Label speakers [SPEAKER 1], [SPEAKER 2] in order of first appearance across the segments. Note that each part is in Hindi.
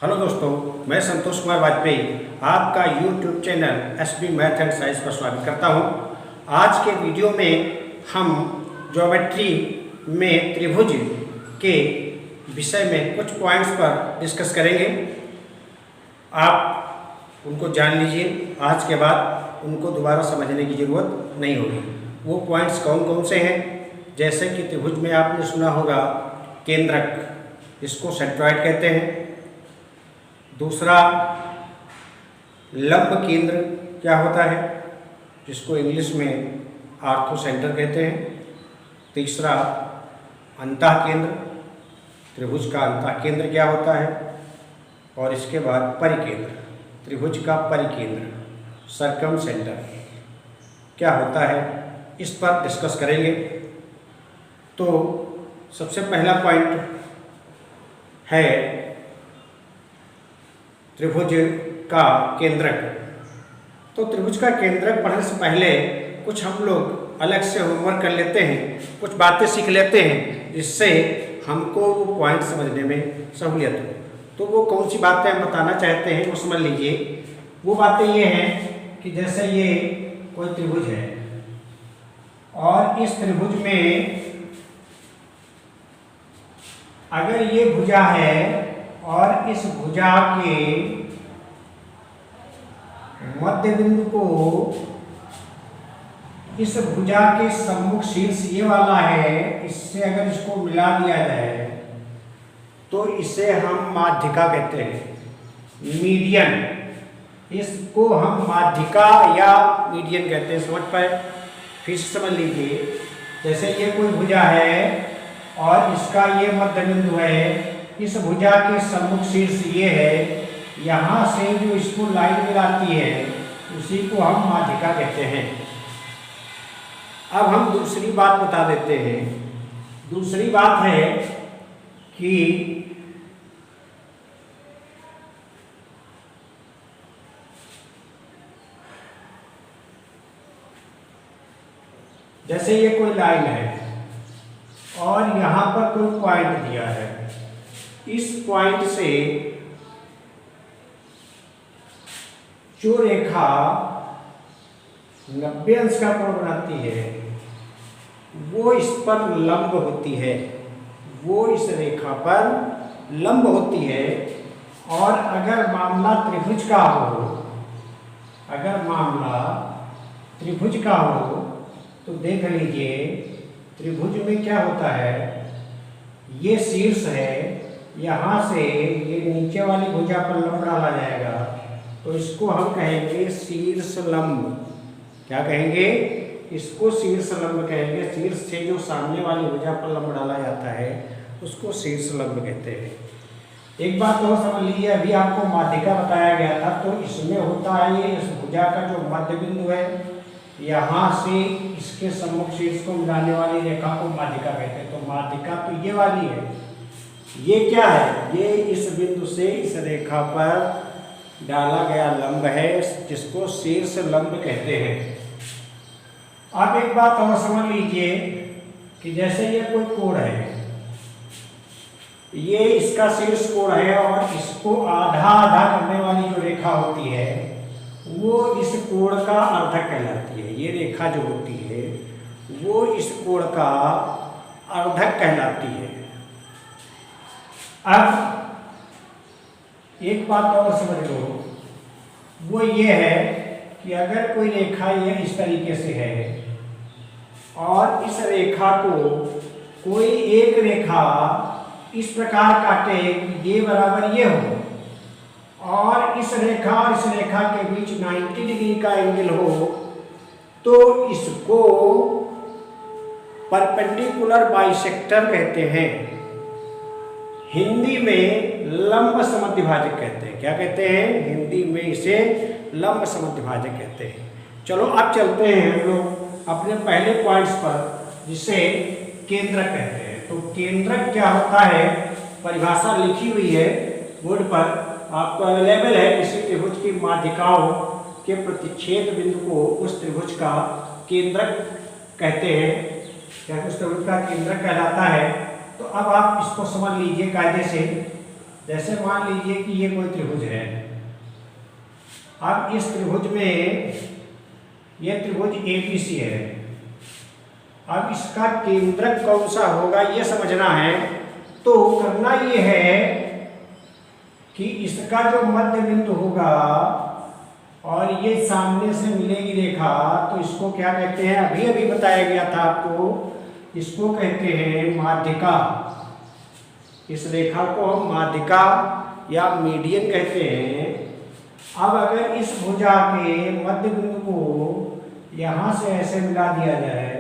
[SPEAKER 1] हेलो दोस्तों, मैं संतोष कुमार वाजपेयी आपका YouTube channel SB math and science पर स्वागत करता हूं। आज के वीडियो में हम ज्योमेट्री में त्रिभुज के विषय में कुछ पॉइंट्स पर डिस्कस करेंगे। आप उनको जान लीजिए, आज के बाद उनको दोबारा समझने की ज़रूरत नहीं होगी। वो पॉइंट्स कौन कौन से हैं, जैसे कि त्रिभुज में आपने सुना होगा केंद्रक, इसको सेंट्रॉइड कहते हैं। दूसरा, लंब केंद्र क्या होता है, जिसको इंग्लिश में आर्थो सेंटर कहते हैं। तीसरा, अंतः केंद्र, त्रिभुज का अंतः केंद्र क्या होता है। और इसके बाद परिकेंद्र, त्रिभुज का परिकेंद्र, सर्कम सेंटर क्या होता है, इस पर डिस्कस करेंगे। तो सबसे पहला पॉइंट है त्रिभुज का केंद्रक। तो त्रिभुज का केंद्रक पढ़ने से पहले कुछ हम लोग अलग से होमवर्क कर लेते हैं, कुछ बातें सीख लेते हैं, जिससे हमको वो पॉइंट समझने में सहूलियत हो। तो वो कौन सी बातें हम बताना चाहते हैं वो समझ लीजिए। वो बातें ये हैं कि जैसे ये कोई त्रिभुज है और इस त्रिभुज में अगर ये भुजा है और इस भुजा के मध्य बिंदु को इस भुजा के सम्मुख शीर्ष ये वाला है, इससे अगर इसको मिला दिया जाए तो इसे हम माध्यिका कहते हैं, मीडियन। इसको हम माध्यिका या मीडियन कहते हैं। समझ पाए? फिर से समझ लीजिए। जैसे ये कोई भुजा है और इसका ये मध्य बिंदु है, इस भुजा के सम्मुख शीर्ष ये है, यहाँ से जो इसको लाइन मिलाती है उसी को हम माध्यिका कहते हैं। अब हम दूसरी बात बता देते हैं। दूसरी बात है कि जैसे ये कोई लाइन है और यहाँ पर कोई पॉइंट दिया है, इस पॉइंट से जो रेखा 90 अंश का कोण बनाती है वो इस पर लंब होती है, वो इस रेखा पर लंब होती है। और अगर मामला त्रिभुज का हो, अगर मामला त्रिभुज का हो तो देख लीजिए, त्रिभुज में क्या होता है, ये शीर्ष है, यहाँ से ये नीचे वाली भुजा पर लंब डाला जाएगा तो इसको हम कहेंगे शीर्ष लंब। क्या कहेंगे? इसको शीर्ष लंब कहेंगे। शीर्ष से जो सामने वाली भुजा पर लंब डाला जाता है उसको शीर्ष लंब कहते हैं। एक बात और समझ लीजिए, अभी आपको माध्यिका बताया गया था, तो इसमें होता है ये इस भुजा का जो मध्य बिंदु है, यहाँ से इसके सम्मुख शीर्ष को मिलाने वाली रेखा को माध्यिका कहते हैं। तो माध्यिका तो ये वाली है, ये क्या है, ये इस बिंदु से इस रेखा पर डाला गया लंब है, जिसको शीर्ष लंब कहते हैं। आप एक बात और समझ लीजिए कि जैसे ये कोई कोण है, ये इसका शीर्ष कोण है और इसको आधा आधा करने वाली जो रेखा होती है वो इस कोण का अर्धक कहलाती है। ये रेखा जो होती है वो इस कोण का अर्धक कहलाती है। अब एक बात और समझ लो, वो ये है कि अगर कोई रेखा ये इस तरीके से है और इस रेखा को कोई एक रेखा इस प्रकार काटे कि ये बराबर ये हो, और इस रेखा और इस रेखा के बीच 90 डिग्री का एंगल हो, तो इसको परपेंडिकुलर बाइसेक्टर कहते हैं। हिंदी में लंब समद्विभाजक कहते हैं। क्या कहते हैं? हिंदी में इसे लंब समद्विभाजक कहते हैं। चलो अब चलते हैं हम लोग अपने पहले पॉइंट्स पर, जिसे केंद्रक कहते हैं। तो केंद्रक क्या होता है, परिभाषा लिखी हुई है बोर्ड पर, आपको अवेलेबल है। किसी त्रिभुज की माध्यिकाओं के प्रतिच्छेद बिंदु को उस त्रिभुज का केंद्रक कहते हैं, या उस त्रिभुज का केंद्रक कहलाता है। तो अब आप इसको समझ लीजिए कायदे से जैसे मान लीजिए कि ये कोई त्रिभुज है। अब इस त्रिभुज में ये त्रिभुज ABC है। अब इसका केंद्रक कौन सा होगा ये समझना है। तो करना ये है कि इसका जो मध्य बिंदु होगा और ये सामने से मिलेगी रेखा, तो इसको क्या कहते हैं, अभी अभी बताया गया था आपको, इसको कहते हैं माध्यिका। इस रेखा को हम माध्यिका या मीडियन कहते हैं। अब अगर इस भुजा के मध्य बिंदु को यहाँ से ऐसे मिला दिया जाए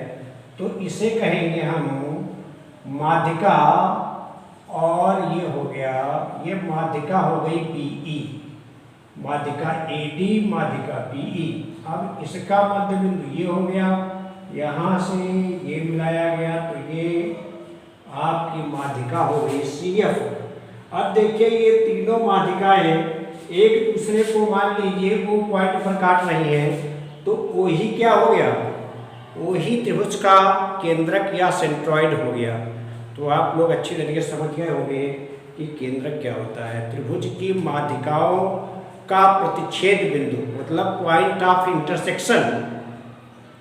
[SPEAKER 1] तो इसे कहेंगे हम माध्यिका, और ये हो गया, ये माध्यिका हो गई PE, माध्यिका AD, माध्यिका PE। अब इसका मध्य बिंदु ये हो गया, यहाँ से ये मिलाया गया तो ये आपकी माध्यिका हो गई CF। अब देखिए ये तीनों माध्यिकाएं एक दूसरे को मान लीजिए वो पॉइंट पर काट रही हैं, तो वही क्या हो गया, वही त्रिभुज का केंद्रक या सेंट्रॉइड हो गया। तो आप लोग अच्छी तरीके से समझ गए होंगे कि केंद्रक क्या होता है। त्रिभुज की माध्यिकाओं का प्रतिच्छेद बिंदु मतलब पॉइंट ऑफ इंटरसेक्शन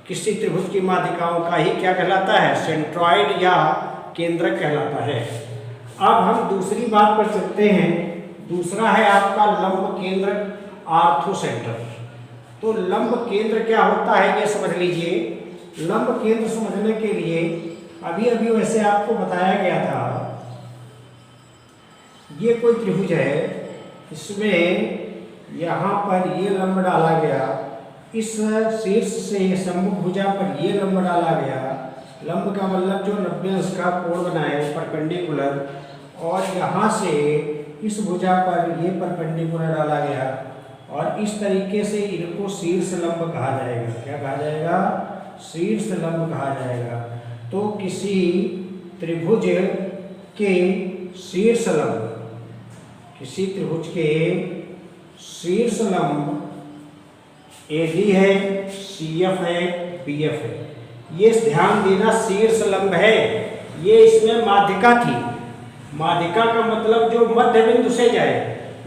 [SPEAKER 1] किसी त्रिभुज की माध्यिकाओं का ही क्या कहलाता है, सेंट्रॉइड या केंद्रक कहलाता है। अब हम दूसरी बात पर चलते हैं। दूसरा है आपका लंब केंद्र, आर्थोसेंटर। तो लंब केंद्र क्या होता है ये समझ लीजिए। लंब केंद्र समझने के लिए अभी अभी वैसे आपको बताया गया था, ये कोई त्रिभुज है, इसमें यहाँ पर ये लंब डाला गया, इस शीर्ष से सम्मुख भुजा पर ये लंब डाला गया। लंब का मतलब जो 90 अंश का कोण बनाए परपेंडिकुलर, और यहाँ से इस भुजा पर ये परपेंडिकुलर डाला गया, और इस तरीके से इनको शीर्ष लंब कहा जाएगा। क्या कहा जाएगा, शीर्ष लंब कहा जाएगा। तो किसी त्रिभुज के शीर्ष लंब, किसी त्रिभुज के शीर्ष लंब AD है, CF है, BF है। ये ध्यान देना शीर्ष लंब है, ये इसमें माध्यिका थी। माध्यिका का मतलब जो मध्य बिंदु से जाए,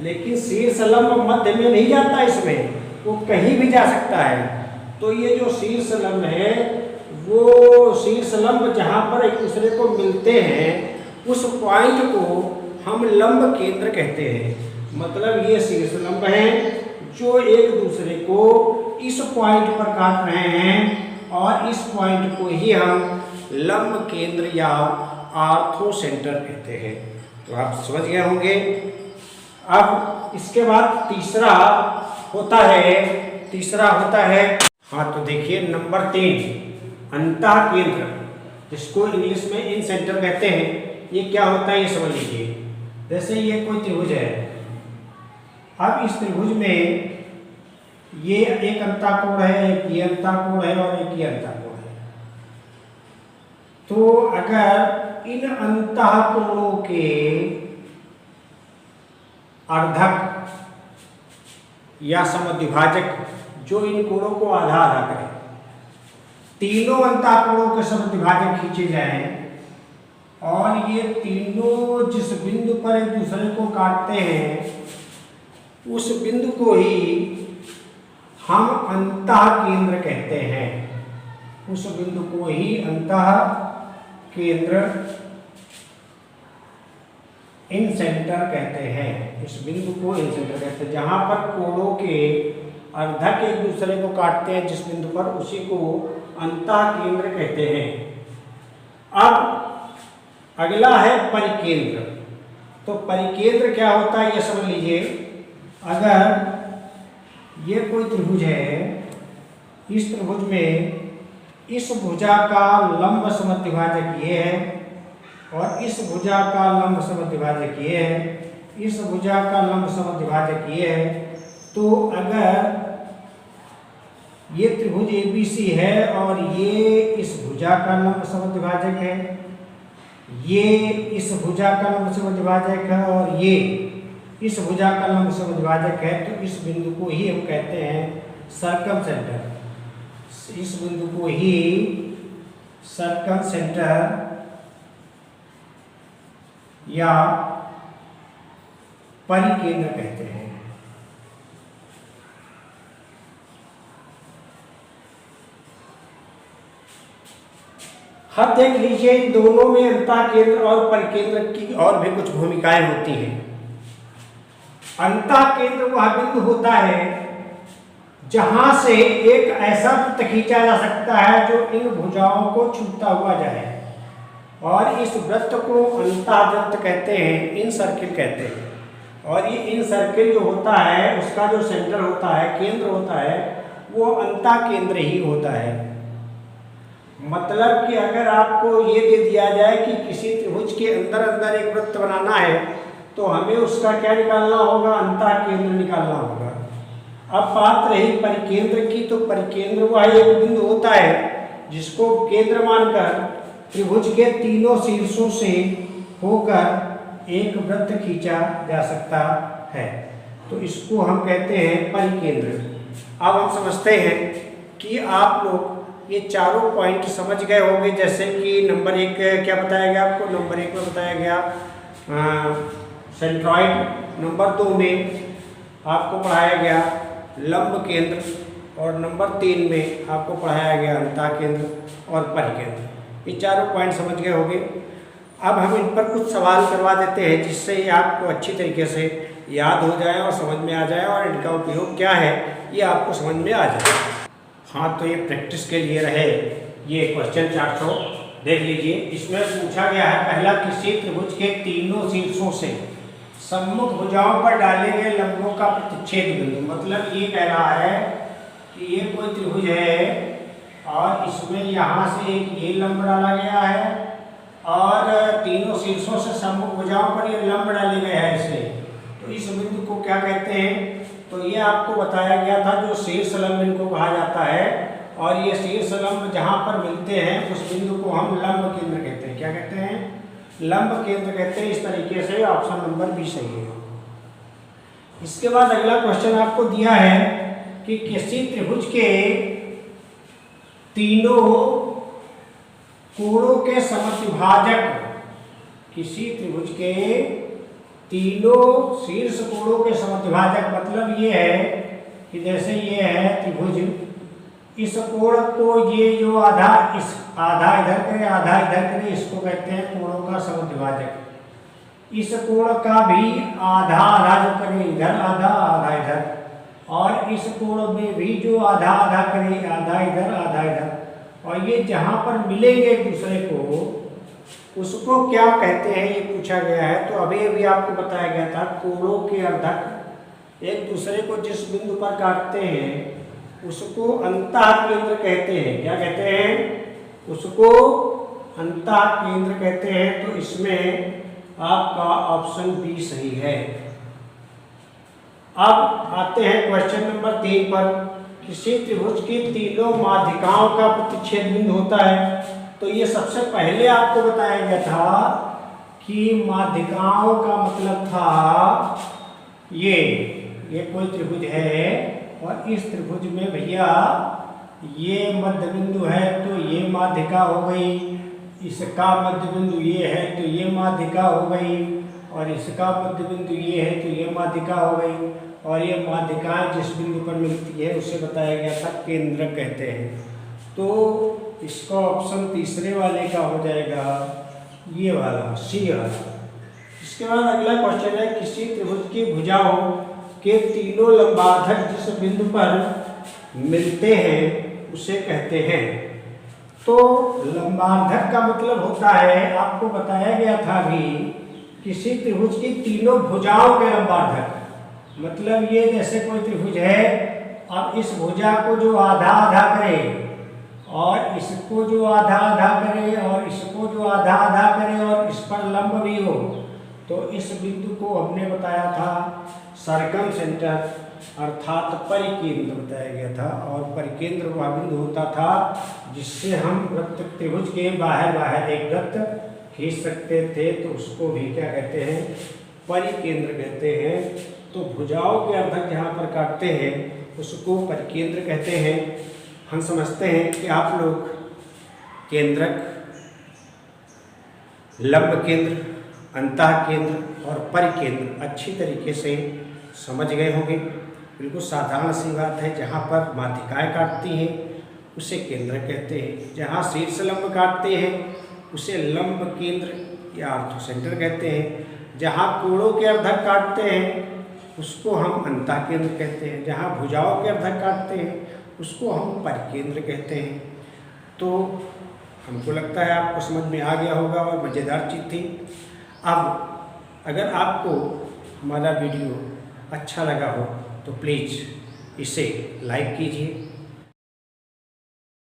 [SPEAKER 1] लेकिन शीर्ष लंब मध्य में नहीं जाता, इसमें वो कहीं भी जा सकता है। तो ये जो शीर्ष लंब है वो शीर्ष लंब जहाँ पर एक दूसरे को मिलते हैं उस पॉइंट को हम लंब केंद्र कहते हैं। मतलब ये शीर्ष लंब हैं जो एक दूसरे को इस पॉइंट पर काट रहे हैं, और इस पॉइंट को ही हम लंब केंद्र या आर्थो सेंटर कहते हैं। तो आप समझ गए होंगे। अब इसके बाद तीसरा होता है, हाँ तो देखिए नंबर 3 अंतः केंद्र, जिसको इंग्लिश में इन सेंटर कहते हैं। ये क्या होता है ये समझ लीजिए। जैसे ये कोई त्रिभुज है, अब इस त्रिभुज में ये एक अंतःकोण है, एक ये अंतःकोण है और एक ये अंतःकोण है। तो अगर इन अंतःकोणों के अर्धक या समद्विभाजक जो इन कोणों को आधा आधा करें, तीनों अंतःकोणों के समद्विभाजक खींचे जाएं, और ये तीनों जिस बिंदु पर एक दूसरे को काटते हैं उस बिंदु को ही हम अंतः केंद्र कहते हैं। उस बिंदु को ही अंतः केंद्र, इन सेंटर कहते हैं। इस बिंदु को इन सेंटर कहते हैं, जहां पर कोणों के अर्धक एक दूसरे को काटते हैं जिस बिंदु पर, उसी को अंतः केंद्र कहते हैं। अब अगला है परिकेंद्र। तो परिकेंद्र क्या होता है ये समझ लीजिए। अगर ये कोई त्रिभुज है, इस त्रिभुज में इस भुजा का लंब समद्विभाजक ये है, और इस भुजा का लंब समद्विभाजक ये है, इस भुजा का लंब समद्विभाजक ये है। तो अगर ये त्रिभुज ABC है और ये इस भुजा का लंब समद्विभाजक है, ये इस भुजा का लंब समद्विभाजक है, और ये इस भुजा का लंब समद्विभाजक है, तो इस बिंदु को ही हम कहते हैं सर्कम सेंटर। इस बिंदु को ही सर्कम सेंटर या परिकेंद्र कहते हैं। अब देख लीजिए इन दोनों में अंतःकेंद्र और परिकेंद्र की और भी कुछ भूमिकाएं होती हैं। अंतःकेंद्र वह बिंदु होता है जहां से एक ऐसा वृत्त खींचा जा सकता है जो इन भुजाओं को छूता हुआ जाए, और इस वृत्त को अंतःवृत्त कहते हैं, इन सर्किल कहते हैं। और ये इन सर्किल जो होता है उसका जो सेंटर होता है, केंद्र होता है, वो अंतःकेंद्र ही होता है। मतलब कि अगर आपको ये दे दिया जाए कि किसी त्रिभुज के अंदर अंदर एक वृत्त बनाना है तो हमें उसका क्या निकालना होगा, अंतःकेंद्र निकालना होगा। अब बात रही परिकेंद्र की, तो परिकेंद्र वह एक बिंदु होता है जिसको केंद्र मानकर त्रिभुज के तीनों शीर्षों से होकर एक वृत्त खींचा जा सकता है, तो इसको हम कहते हैं परिकेंद्र। अब हम समझते हैं कि आप लोग ये चारों पॉइंट समझ गए होंगे। जैसे कि नंबर 1 क्या बताया गया आपको, नंबर 1 में बताया गया सेंट्रॉइड, नंबर 2 में आपको पढ़ाया गया लंब केंद्र, और नंबर 3 में आपको पढ़ाया गया अंतःकेंद्र और परिकेंद्र। ये चारों पॉइंट समझ गए होंगे। अब हम इन पर कुछ सवाल करवा देते हैं जिससे ये आपको अच्छी तरीके से याद हो जाए और समझ में आ जाए, और इनका उपयोग क्या है ये आपको समझ में आ जाए। हाँ, तो ये प्रैक्टिस के लिए रहे ये क्वेश्चन 400 देख लीजिए। इसमें पूछा गया है पहला, किसी त्रिभुज के तीनों शीर्षों से सम्मुख भुजाओं पर डाले गए लंबों का प्रतिच्छेद बिंदु। मतलब ये कह रहा है कि ये कोई त्रिभुज है और इसमें यहाँ से एक ये लंब डाला गया है और तीनों शीर्षों से सम्मुख भुजाओं पर ये लंब डाले गए हैं ऐसे, तो इस बिंदु को क्या कहते हैं? तो ये आपको बताया गया था जो शीर्ष लंब इनको कहा जाता है, और ये शीर्ष लंब जहाँ पर मिलते हैं उस बिंदु को हम लंब केंद्र कहते हैं। क्या कहते हैं? लंब केंद्र कहते हैं। इस तरीके से ऑप्शन नंबर बी सही है। इसके बाद अगला क्वेश्चन आपको दिया है कि किसी त्रिभुज के तीनों कोणों के समद्विभाजक, किसी त्रिभुज के तीनों शीर्ष कोणों के समद्विभाजक, मतलब ये है कि जैसे ये है त्रिभुज, इस कोण को ये जो आधा इस आधा इधर करे आधा इधर करे, इसको कहते हैं कोणों का समद्विभाजक। इस कोण का भी आधा आधा जो करे इधर आधा आधा इधर, और इस कोण में भी जो आधा आधा करे आधा इधर आधा इधर, और ये जहाँ पर मिलेंगे एक दूसरे को उसको क्या कहते हैं ये पूछा गया है। तो अभी अभी आपको बताया गया था कोणों के अर्धक एक दूसरे को जिस बिंदु पर काटते हैं उसको अंतःकेंद्र कहते हैं। क्या कहते हैं? उसको अंतःकेंद्र कहते हैं। तो इसमें आपका ऑप्शन बी सही है। अब आते हैं क्वेश्चन नंबर 3 पर। किसी त्रिभुज की तीनों माध्यिकाओं का प्रतिच्छेद बिंदु होता है। तो ये सबसे पहले आपको बताया गया था कि माध्यिकाओं का मतलब था ये कोई त्रिभुज है और इस त्रिभुज में भैया ये मध्य बिंदु है तो ये माध्यिका हो गई, इसका मध्य बिंदु ये है तो ये माध्यिका हो गई, और इसका मध्य बिंदु ये है तो ये माध्यिका हो गई, और ये माध्यिकाएं जिस बिंदु पर मिलती है उसे बताया गया था केंद्रक कहते हैं। तो इसका ऑप्शन तीसरे वाले का हो जाएगा ये वाला, सी वाला। इसके बाद अगला क्वेश्चन है, किसी त्रिभुज की भुजाओं के तीनों लंबार्धक जिस बिंदु पर मिलते हैं उसे कहते हैं। तो लंबार्धक का मतलब होता है, आपको बताया गया था भी, किसी त्रिभुज की तीनों भुजाओं के लंबार्धक। मतलब ये जैसे कोई त्रिभुज है, अब इस भुजा को जो आधा आधा करे और इसको जो आधा आधा करे और इसको जो आधा आधा करे और इस पर लंब भी हो, तो इस बिंदु को हमने बताया था सरकम सेंटर अर्थात परिकेंद्र बताया गया था। और परिकेंद्र वह बिंदु होता था जिससे हम वृत्त त्रिभुज के बाहर बाहर एक वृत्त खींच सकते थे, तो उसको भी क्या कहते हैं? परिकेंद्र कहते हैं। तो भुजाओं के अर्धक जहाँ पर काटते हैं उसको परिकेंद्र कहते हैं। हम समझते हैं कि आप लोग केंद्रक, लंब केंद्र अंतः केंद्र और परिकेंद्र अच्छी तरीके से समझ गए होंगे। बिल्कुल साधारण सी बात है। जहाँ पर माध्यिकाएँ काटती हैं उसे केंद्र कहते हैं, जहाँ शीर्ष लंब काटते हैं उसे लंब केंद्र या ऑर्थो सेंटर कहते हैं, जहाँ कोणों के अर्धक काटते हैं उसको हम अंतः केंद्र कहते हैं, जहाँ भुजाओं के अर्धक काटते हैं उसको हम परिकेंद्र कहते हैं। तो हमको लगता है आपको समझ में आ गया होगा और मज़ेदार चीज़ थी। अब अगर आपको हमारा वीडियो अच्छा लगा हो तो प्लीज़ इसे लाइक कीजिए,